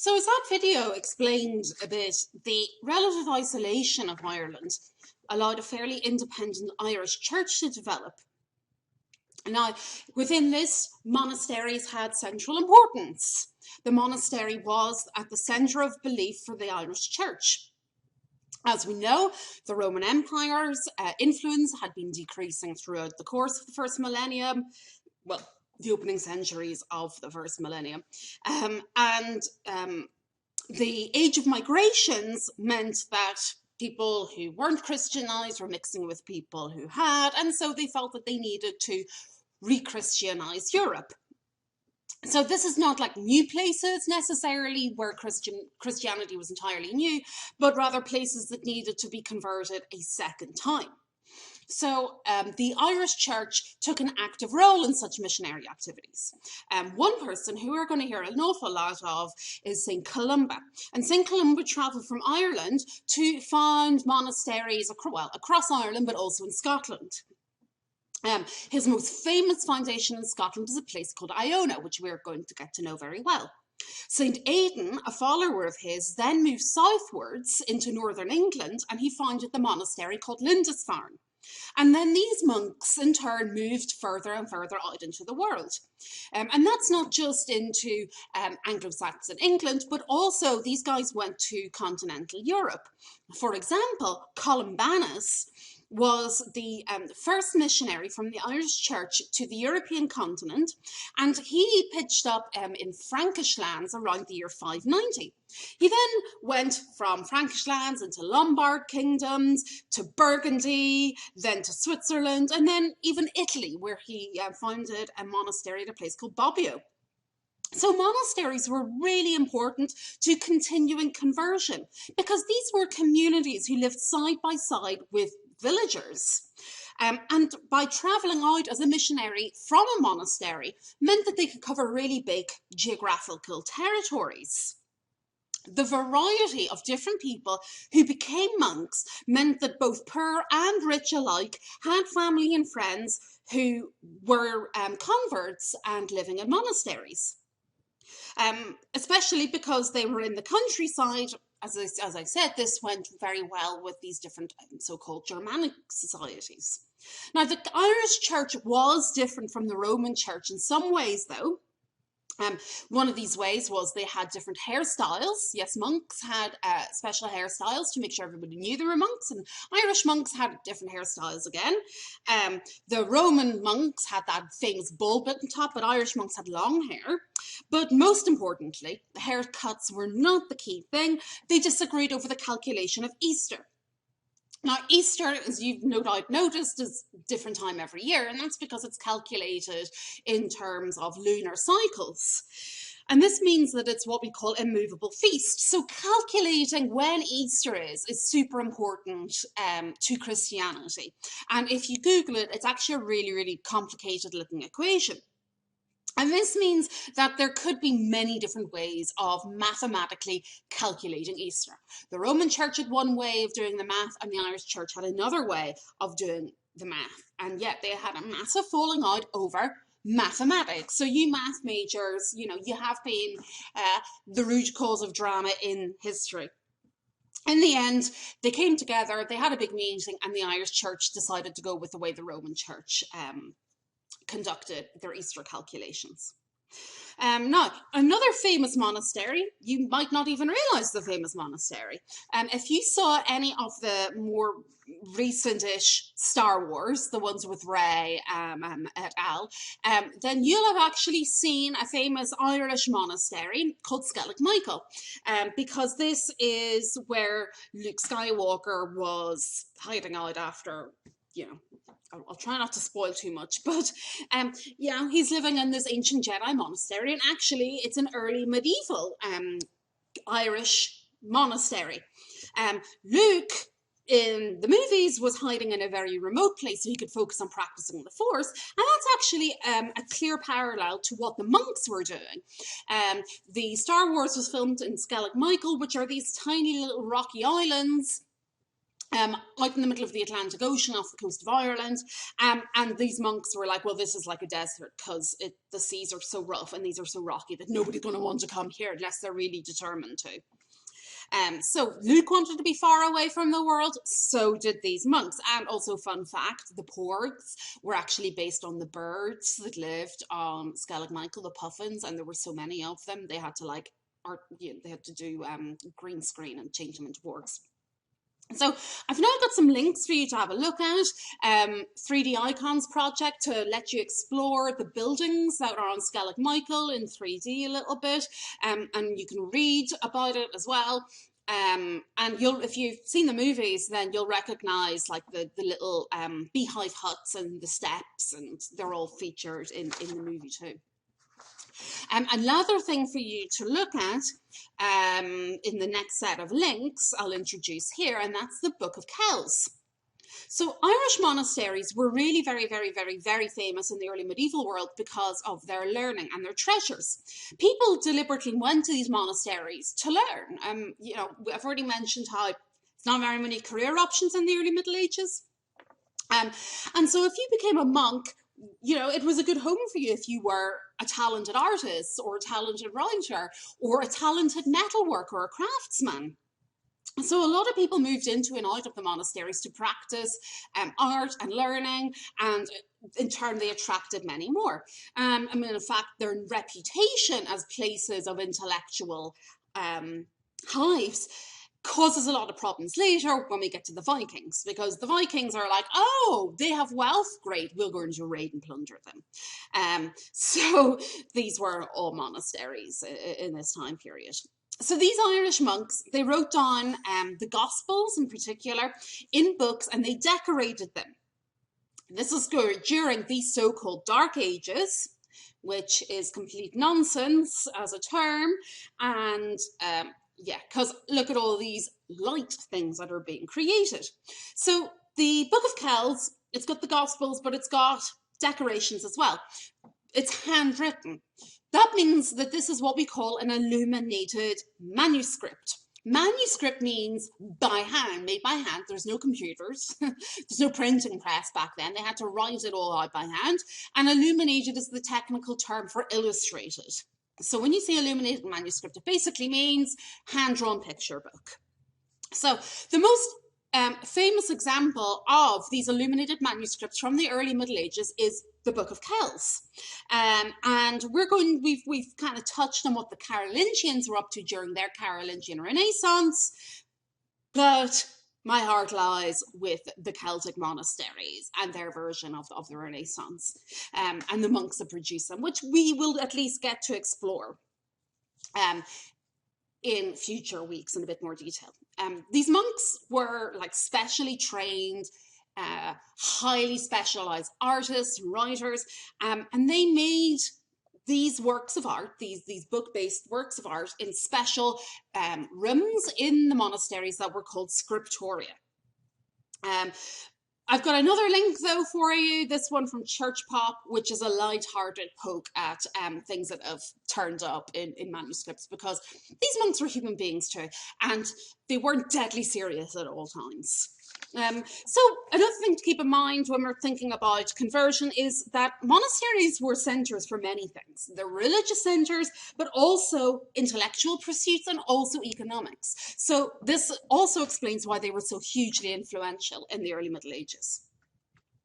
So as that video explained a bit, the relative isolation of Ireland allowed a fairly independent Irish church to develop. Now, within this, monasteries had central importance. The monastery was at the centre of belief for the Irish church. As we know, the Roman Empire's influence had been decreasing throughout the course of the first millennium. Well, the opening centuries of the first millennium. The age of migrations meant that people who weren't Christianized were mixing with people who had, and so they felt that they needed to re-Christianize Europe. So this is not like new places necessarily where Christianity was entirely new, but rather places that needed to be converted a second time. So the Irish Church took an active role in such missionary activities. One person who we're going to hear an awful lot of is St. Columba. And St. Columba travelled from Ireland to found monasteries across Ireland, but also in Scotland. His most famous foundation in Scotland is a place called Iona, which we're going to get to know very well. St. Aidan, a follower of his, then moved southwards into northern England, and he founded the monastery called Lindisfarne. And then these monks in turn moved further and further out into the world. And that's not just into Anglo-Saxon England, but also these guys went to continental Europe. For example, Columbanus was the first missionary from the Irish Church to the European continent, and he pitched up in Frankish lands around the year 590. He then went from Frankish lands into Lombard kingdoms, to Burgundy, then to Switzerland, and then even Italy, where he founded a monastery at a place called Bobbio. So monasteries were really important to continuing conversion because these were communities who lived side by side with villagers. And by travelling out as a missionary from a monastery meant that they could cover really big geographical territories. The variety of different people who became monks meant that both poor and rich alike had family and friends who were converts and living in monasteries. Especially because they were in the countryside. As I said, this went very well with these different so-called Germanic societies. Now, the Irish Church was different from the Roman Church in some ways, though. One of these ways was they had different hairstyles. Yes, monks had special hairstyles to make sure everybody knew they were monks, and Irish monks had different hairstyles again. The Roman monks had that famous bulb at the top, but Irish monks had long hair. But most importantly, the haircuts were not the key thing. They disagreed over the calculation of Easter. Now, Easter, as you've no doubt noticed, is a different time every year, and that's because it's calculated in terms of lunar cycles. And this means that it's what we call a movable feast. So calculating when Easter is super important to Christianity. And if you Google it, it's actually a really, really complicated looking equation. And this means that there could be many different ways of mathematically calculating Easter. The Roman Church had one way of doing the math, and the Irish Church had another way of doing the math. And yet they had a massive falling out over mathematics. So you math majors, you know, you have been the root cause of drama in history. In the end, they came together, they had a big meeting, and the Irish Church decided to go with the way the Roman Church conducted their Easter calculations. Now, another famous monastery, you might not even realize the famous monastery. If you saw any of the more recent-ish Star Wars, the ones with Rey et al., then you'll have actually seen a famous Irish monastery called Skellig Michael, because this is where Luke Skywalker was hiding out after, you know, I'll try not to spoil too much, but yeah, he's living in this ancient Jedi monastery, and actually it's an early medieval Irish monastery. Luke in the movies was hiding in a very remote place so he could focus on practicing the Force, and that's actually a clear parallel to what the monks were doing. The Star Wars was filmed in Skellig Michael, which are these tiny little rocky islands out in the middle of the Atlantic Ocean off the coast of Ireland. And these monks were like, well, this is like a desert because the seas are so rough and these are so rocky that nobody's going to want to come here unless they're really determined to. So Luke wanted to be far away from the world, so did these monks. And also, fun fact, the porgs were actually based on the birds that lived on Skellig Michael, the puffins, and there were so many of them, they had to like they had to do green screen and change them into porgs. So I've now got some links for you to have a look at. 3D Icons project to let you explore the buildings that are on Skellig Michael in 3D a little bit, and you can read about it as well. And if you've seen the movies, then you'll recognize like the little beehive huts and the steps, and they're all featured in the movie too. Another thing for you to look at in the next set of links I'll introduce here, and that's the Book of Kells. So Irish monasteries were really very, very, very, very famous in the early medieval world because of their learning and their treasures. People deliberately went to these monasteries to learn. You know, I've already mentioned how it's not very many career options in the early Middle Ages. And so if you became a monk, you know, it was a good home for you if you were a talented artist or a talented writer or a talented metalworker or a craftsman. So a lot of people moved into and out of the monasteries to practice art and learning, and in turn they attracted many more. I mean, in fact, their reputation as places of intellectual hives causes a lot of problems later when we get to the Vikings, because the Vikings are like, oh, they have wealth, great, we're going to raid and plunder them. So these were all monasteries in this time period. So these Irish monks, they wrote down the Gospels in particular in books, and they decorated them. This is during these so-called Dark Ages, which is complete nonsense as a term, and yeah, because look at all these light things that are being created. So the Book of Kells, it's got the Gospels, but it's got decorations as well. It's handwritten. That means that this is what we call an illuminated manuscript. Manuscript means by hand, made by hand. There's no computers. There's no printing press back then. They had to write it all out by hand. And illuminated is the technical term for illustrated. So when you say illuminated manuscript, it basically means hand-drawn picture book. So the most famous example of these illuminated manuscripts from the early Middle Ages is the Book of Kells. And we've kind of touched on what the Carolingians were up to during their Carolingian Renaissance, but my heart lies with the Celtic monasteries and their version of the Renaissance, and the monks that produced them, which we will at least get to explore in future weeks in a bit more detail. These monks were like specially trained, highly specialized artists, writers, and they made these works of art, these book-based works of art, in special rooms in the monasteries that were called scriptoria. I've got another link though for you, this one from Church Pop, which is a light-hearted poke at things that have turned up in manuscripts, because these monks were human beings too, and they weren't deadly serious at all times. So another thing to keep in mind when we're thinking about conversion is that monasteries were centers for many things. They're religious centers, but also intellectual pursuits and also economics. So this also explains why they were so hugely influential in the early Middle Ages.